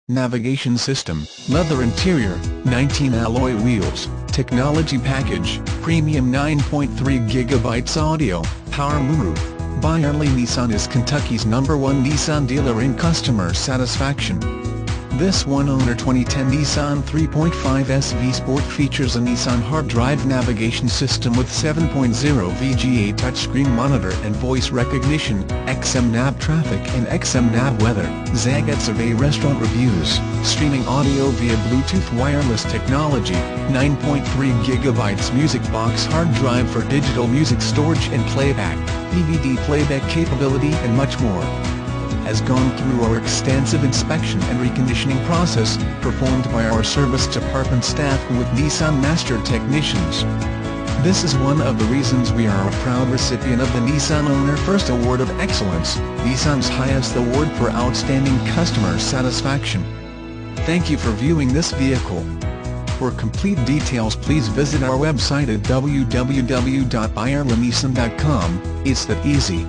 navigation system, leather interior, 19 alloy wheels, technology package, premium 9.3GB audio, power moonroof. Byerly Nissan is Kentucky's #1 Nissan dealer in customer satisfaction. This one-owner 2010 Nissan 3.5 SV Sport features a Nissan Hard Drive navigation system with 7.0 VGA touchscreen monitor and voice recognition, XM-Nav traffic and XM-Nav weather, Zagat Survey restaurant reviews, streaming audio via Bluetooth wireless technology, 9.3GB music box hard drive for digital music storage and playback, DVD playback capability and much more. Has gone through our extensive inspection and reconditioning process, performed by our service department staff with Nissan Master Technicians. This is one of the reasons we are a proud recipient of the Nissan Owner First Award of Excellence, Nissan's highest award for outstanding customer satisfaction. Thank you for viewing this vehicle. For complete details please visit our website at www.byerlynissan.com. It's that easy.